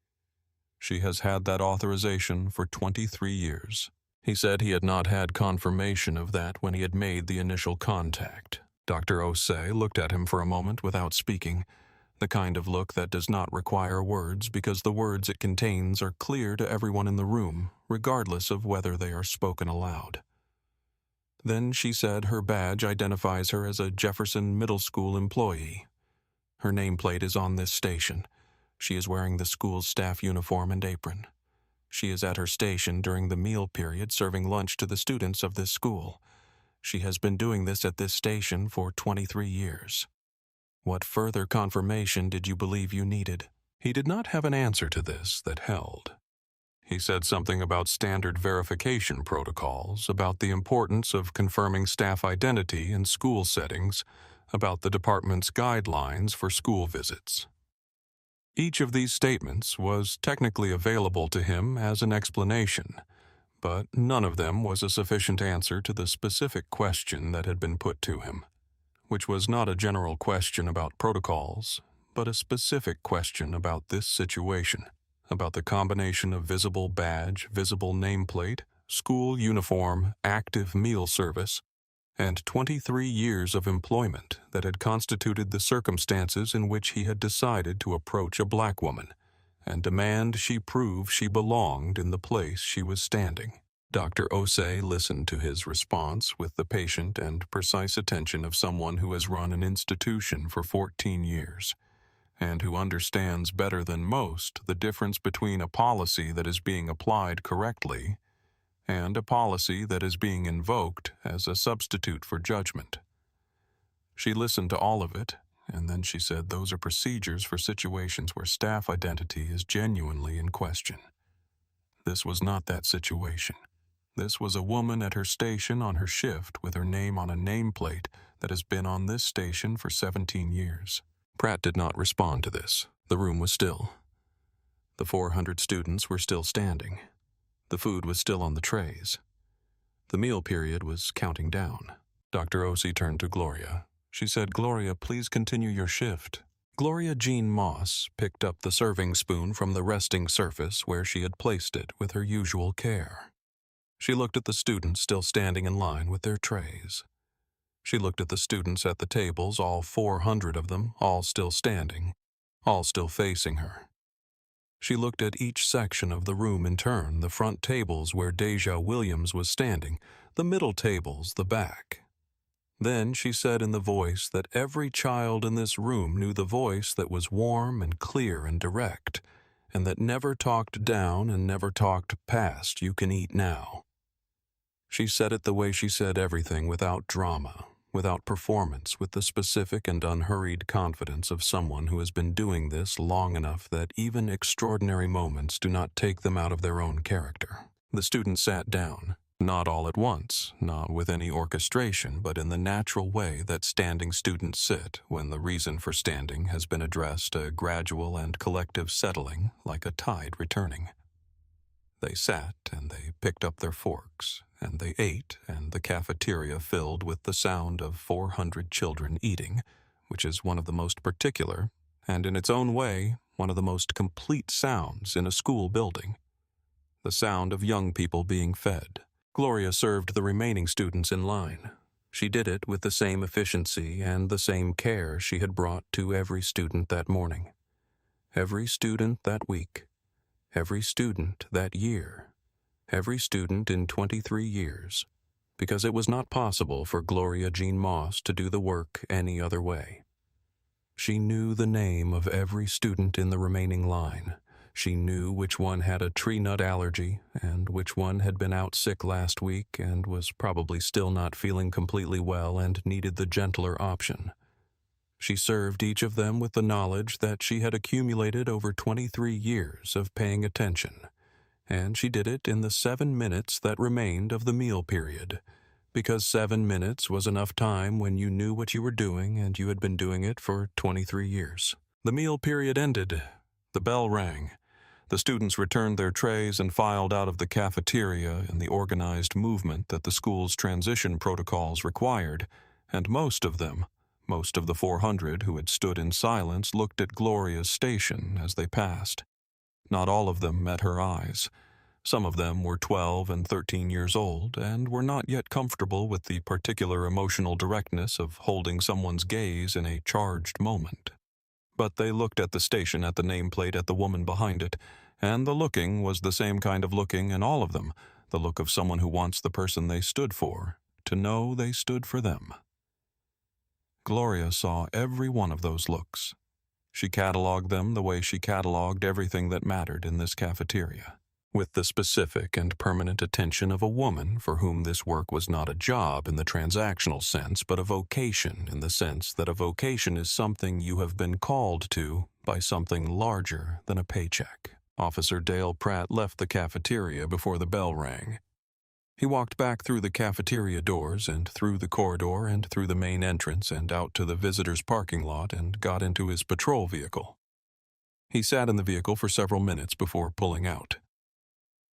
She has had that authorization for 23 years. He said he had not had confirmation of that when he had made the initial contact. Dr. Osei looked at him for a moment without speaking, the kind of look that does not require words because the words it contains are clear to everyone in the room, regardless of whether they are spoken aloud. Then she said her badge identifies her as a Jefferson Middle School employee. Her nameplate is on this station. She is wearing the school's staff uniform and apron. She is at her station during the meal period serving lunch to the students of this school. She has been doing this at this station for 23 years. What further confirmation did you believe you needed? He did not have an answer to this that held. He said something about standard verification protocols, about the importance of confirming staff identity in school settings, about the department's guidelines for school visits. Each of these statements was technically available to him as an explanation, but none of them was a sufficient answer to the specific question that had been put to him, which was not a general question about protocols, but a specific question about this situation, about the combination of visible badge, visible nameplate, school uniform, active meal service, and 23 years of employment that had constituted the circumstances in which he had decided to approach a black woman and demand she prove she belonged in the place she was standing. Dr. Osei listened to his response with the patient and precise attention of someone who has run an institution for 14 years, and who understands better than most the difference between a policy that is being applied correctly and a policy that is being invoked as a substitute for judgment. She listened to all of it, and then she said those are procedures for situations where staff identity is genuinely in question. This was not that situation. This was a woman at her station on her shift with her name on a nameplate that has been on this station for 17 years. Pratt did not respond to this. The room was still. The 400 students were still standing. The food was still on the trays. The meal period was counting down. Dr. Osei turned to Gloria. She said, "Gloria, please continue your shift." Gloria Jean Moss picked up the serving spoon from the resting surface where she had placed it with her usual care. She looked at the students still standing in line with their trays. She looked at the students at the tables, all 400 of them, all still standing, all still facing her. She looked at each section of the room in turn, the front tables where Deja Williams was standing, the middle tables, the back. Then she said in the voice that every child in this room knew, the voice that was warm and clear and direct, and that never talked down and never talked past, "You can eat now." She said it the way she said everything, without drama, without performance, with the specific and unhurried confidence of someone who has been doing this long enough that even extraordinary moments do not take them out of their own character. The students sat down, not all at once, not with any orchestration, but in the natural way that standing students sit when the reason for standing has been addressed, a gradual and collective settling, like a tide returning. They sat, and they picked up their forks, and they ate, and the cafeteria filled with the sound of 400 children eating, which is one of the most particular, and in its own way, one of the most complete sounds in a school building. The sound of young people being fed. Gloria served the remaining students in line. She did it with the same efficiency and the same care she had brought to every student that morning, every student that week, every student that year, every student in 23 years, because it was not possible for Gloria Jean Moss to do the work any other way. She knew the name of every student in the remaining line. She knew which one had a tree nut allergy and which one had been out sick last week and was probably still not feeling completely well and needed the gentler option. She served each of them with the knowledge that she had accumulated over 23 years of paying attention, and she did it in the 7 minutes that remained of the meal period, because 7 minutes was enough time when you knew what you were doing and you had been doing it for 23 years. The meal period ended. The bell rang. The students returned their trays and filed out of the cafeteria in the organized movement that the school's transition protocols required, and most of them, most of the 400 who had stood in silence, looked at Gloria's station as they passed. Not all of them met her eyes. Some of them were 12 and 13 years old and were not yet comfortable with the particular emotional directness of holding someone's gaze in a charged moment. But they looked at the station, at the nameplate, at the woman behind it, and the looking was the same kind of looking in all of them, the look of someone who wants the person they stood for to know they stood for them. Gloria saw every one of those looks. She cataloged them the way she cataloged everything that mattered in this cafeteria, with the specific and permanent attention of a woman for whom this work was not a job in the transactional sense, but a vocation in the sense that a vocation is something you have been called to by something larger than a paycheck. Officer Dale Pratt left the cafeteria before the bell rang. He walked back through the cafeteria doors and through the corridor and through the main entrance and out to the visitors' parking lot and got into his patrol vehicle. He sat in the vehicle for several minutes before pulling out.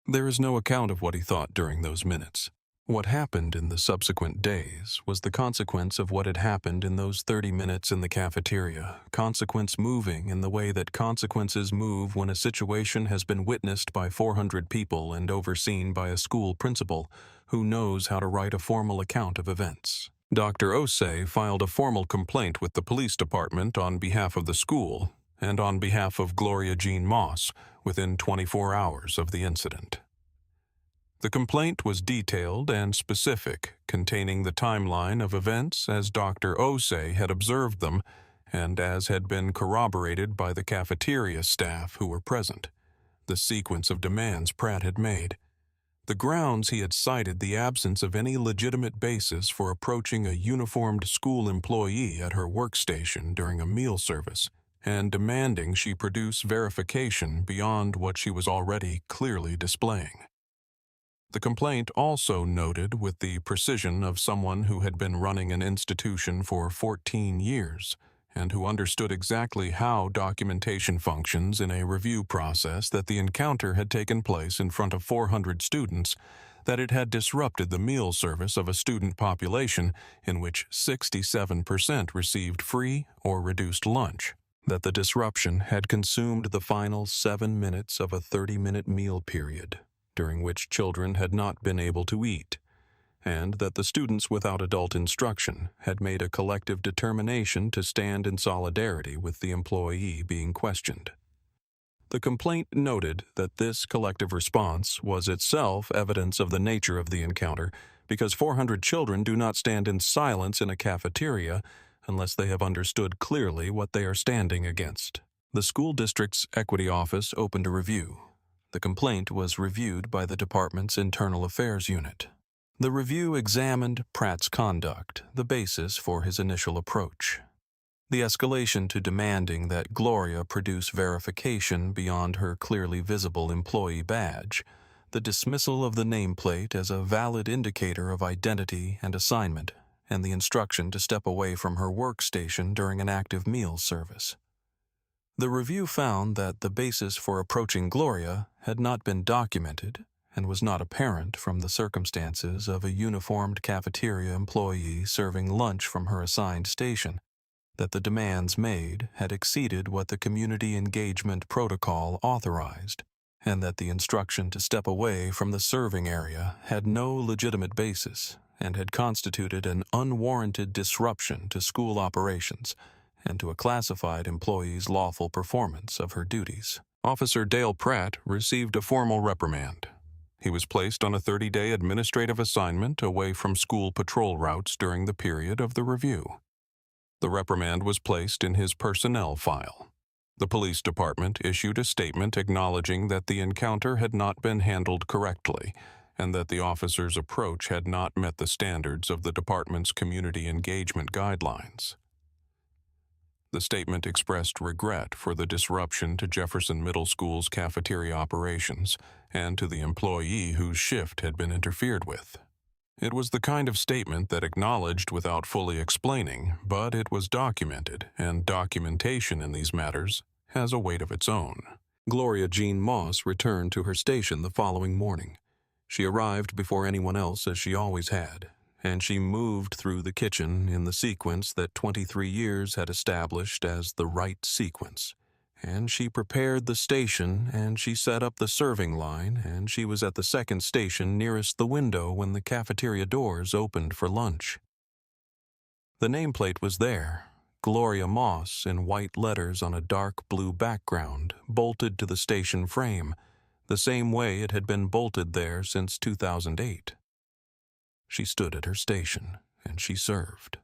There is no account of what he thought during those minutes. What happened in the subsequent days was the consequence of what had happened in those 30 minutes in the cafeteria, consequence moving in the way that consequences move when a situation has been witnessed by 400 people and overseen by a school principal who knows how to write a formal account of events. Dr. Osei filed a formal complaint with the police department on behalf of the school and on behalf of Gloria Jean Moss within 24 hours of the incident. The complaint was detailed and specific, containing the timeline of events as Dr. Osei had observed them and as had been corroborated by the cafeteria staff who were present, the sequence of demands Pratt had made, the grounds he had cited, the absence of any legitimate basis for approaching a uniformed school employee at her workstation during a meal service, and demanding she produce verification beyond what she was already clearly displaying. The complaint also noted, with the precision of someone who had been running an institution for 14 years and who understood exactly how documentation functions in a review process, that the encounter had taken place in front of 400 students, that it had disrupted the meal service of a student population in which 67% received free or reduced lunch, that the disruption had consumed the final 7 minutes of a 30-minute meal period, during which children had not been able to eat, and that the students without adult instruction had made a collective determination to stand in solidarity with the employee being questioned. The complaint noted that this collective response was itself evidence of the nature of the encounter, because 400 children do not stand in silence in a cafeteria unless they have understood clearly what they are standing against. The school district's equity office opened a review. The complaint was reviewed by the department's internal affairs unit. The review examined Pratt's conduct, the basis for his initial approach. The escalation to demanding that Gloria produce verification beyond her clearly visible employee badge, the dismissal of the nameplate as a valid indicator of identity and assignment, and the instruction to step away from her workstation during an active meal service. The review found that the basis for approaching Gloria had not been documented and was not apparent from the circumstances of a uniformed cafeteria employee serving lunch from her assigned station, that the demands made had exceeded what the community engagement protocol authorized, and that the instruction to step away from the serving area had no legitimate basis and had constituted an unwarranted disruption to school operations and to a classified employee's lawful performance of her duties. Officer Dale Pratt received a formal reprimand. He was placed on a 30-day administrative assignment away from school patrol routes during the period of the review. The reprimand was placed in his personnel file. The police department issued a statement acknowledging that the encounter had not been handled correctly and that the officer's approach had not met the standards of the department's community engagement guidelines. The statement expressed regret for the disruption to Jefferson Middle School's cafeteria operations and to the employee whose shift had been interfered with. It was the kind of statement that acknowledged without fully explaining, but it was documented, and documentation in these matters has a weight of its own. Gloria Jean Moss returned to her station the following morning. She arrived before anyone else, as she always had, and she moved through the kitchen in the sequence that 23 years had established as the right sequence. And she prepared the station, and she set up the serving line, and she was at the second station nearest the window when the cafeteria doors opened for lunch. The nameplate was there, Gloria Moss in white letters on a dark blue background, bolted to the station frame, the same way it had been bolted there since 2008. She stood at her station, and she served.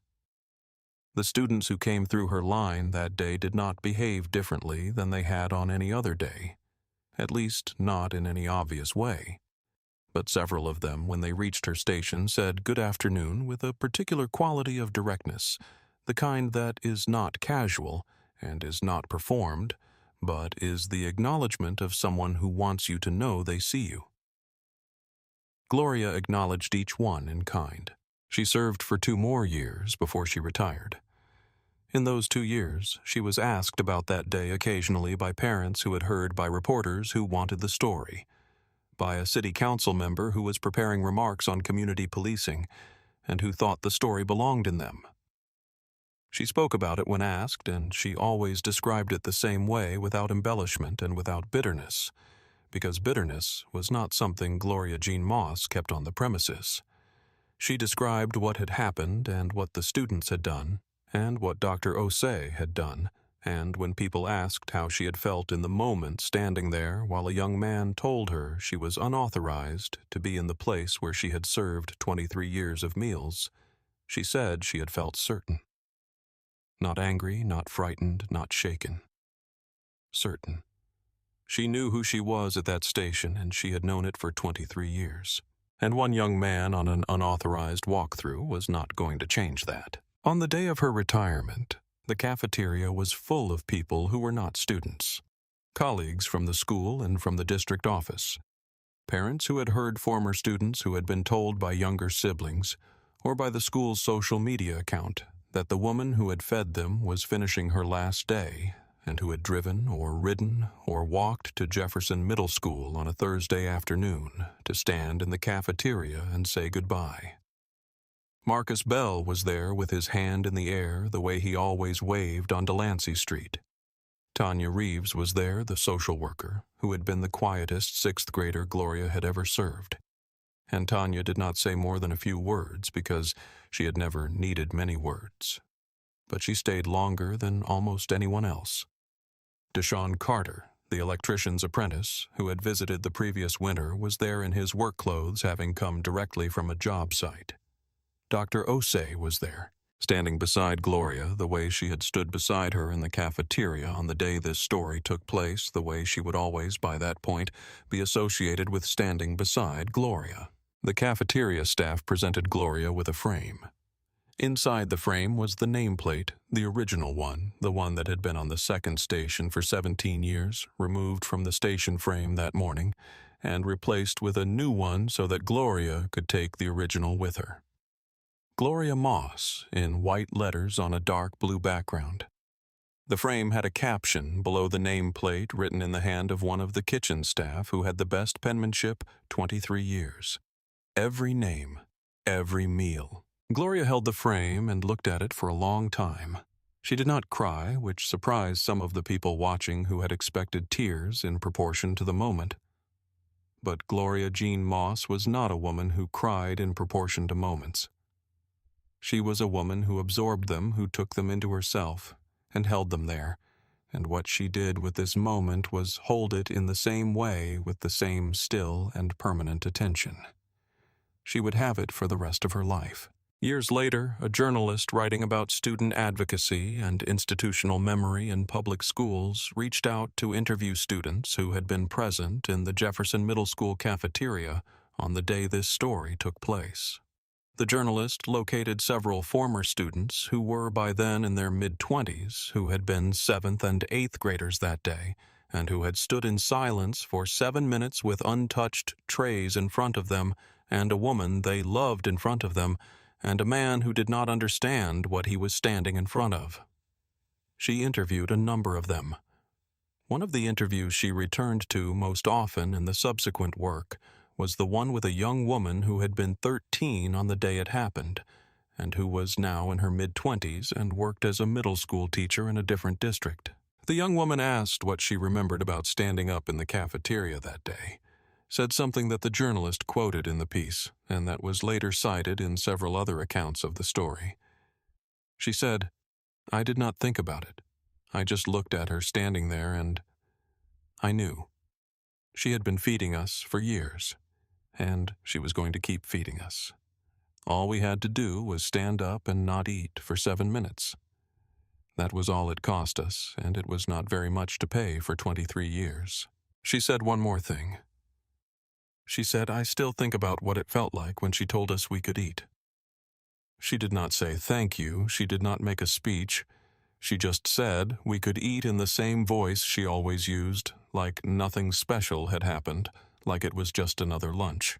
The students who came through her line that day did not behave differently than they had on any other day, at least not in any obvious way. But several of them, when they reached her station, said good afternoon with a particular quality of directness, the kind that is not casual and is not performed, but is the acknowledgement of someone who wants you to know they see you. Gloria acknowledged each one in kind. She served for 2 more years before she retired. In those 2 years, she was asked about that day occasionally by parents who had heard by reporters who wanted the story, by a city council member who was preparing remarks on community policing and who thought the story belonged in them. She spoke about it when asked, and she always described it the same way, without embellishment and without bitterness, because bitterness was not something Gloria Jean Moss kept on the premises. She described what had happened and what the students had done, and what Dr. Osei had done, and when people asked how she had felt in the moment standing there while a young man told her she was unauthorized to be in the place where she had served 23 years of meals, she said she had felt certain. Not angry, not frightened, not shaken. Certain. She knew who she was at that station, and she had known it for 23 years. And one young man on an unauthorized walkthrough was not going to change that. On the day of her retirement, the cafeteria was full of people who were not students, colleagues from the school and from the district office, parents who had heard former students who had been told by younger siblings or by the school's social media account that the woman who had fed them was finishing her last day and who had driven or ridden or walked to Jefferson Middle School on a Thursday afternoon to stand in the cafeteria and say goodbye. Marcus Bell was there with his hand in the air the way he always waved on Delancey Street. Tanya Reeves was there, the social worker, who had been the quietest 6th grader Gloria had ever served. and Tanya did not say more than a few words because she had never needed many words. But she stayed longer than almost anyone else. Deshaun Carter, the electrician's apprentice, who had visited the previous winter, was there in his work clothes, having come directly from a job site. Dr. Osei was there, standing beside Gloria the way she had stood beside her in the cafeteria on the day this story took place, the way she would always, by that point, be associated with standing beside Gloria. The cafeteria staff presented Gloria with a frame. Inside the frame was the nameplate, the original one, the one that had been on the second station for 17 years, removed from the station frame that morning, and replaced with a new one so that Gloria could take the original with her. Gloria Moss, in white letters on a dark blue background. The frame had a caption below the nameplate written in the hand of one of the kitchen staff who had the best penmanship 23 years. Every name, every meal. Gloria held the frame and looked at it for a long time. She did not cry, which surprised some of the people watching who had expected tears in proportion to the moment. But Gloria Jean Moss was not a woman who cried in proportion to moments. She was a woman who absorbed them, who took them into herself, and held them there, and what she did with this moment was hold it in the same way with the same still and permanent attention. She would have it for the rest of her life. Years later, a journalist writing about student advocacy and institutional memory in public schools reached out to interview students who had been present in the Jefferson Middle School cafeteria on the day this story took place. The journalist located several former students who were by then in their mid-20s, who had been 7th and 8th graders that day, and who had stood in silence for 7 minutes with untouched trays in front of them, and a woman they loved in front of them, and a man who did not understand what he was standing in front of. She interviewed a number of them. One of the interviews she returned to most often in the subsequent work was the one with a young woman who had been 13 on the day it happened, and who was now in her mid-20s and worked as a middle school teacher in a different district. The young woman asked what she remembered about standing up in the cafeteria that day, said something that the journalist quoted in the piece, and that was later cited in several other accounts of the story. She said, "I did not think about it. I just looked at her standing there and I knew. She had been feeding us for years, and she was going to keep feeding us. All we had to do was stand up and not eat for 7 minutes. That was all it cost us, and it was not very much to pay for 23 years. She said one more thing. She said, "I still think about what it felt like when she told us we could eat." She did not say thank you, she did not make a speech. She just said we could eat in the same voice she always used, like nothing special had happened, like it was just another lunch.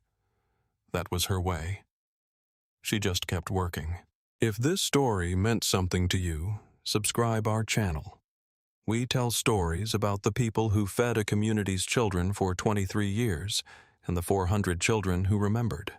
That was her way. She just kept working. If this story meant something to you, subscribe our channel. We tell stories about the people who fed a community's children for 23 years, and the 400 children who remembered.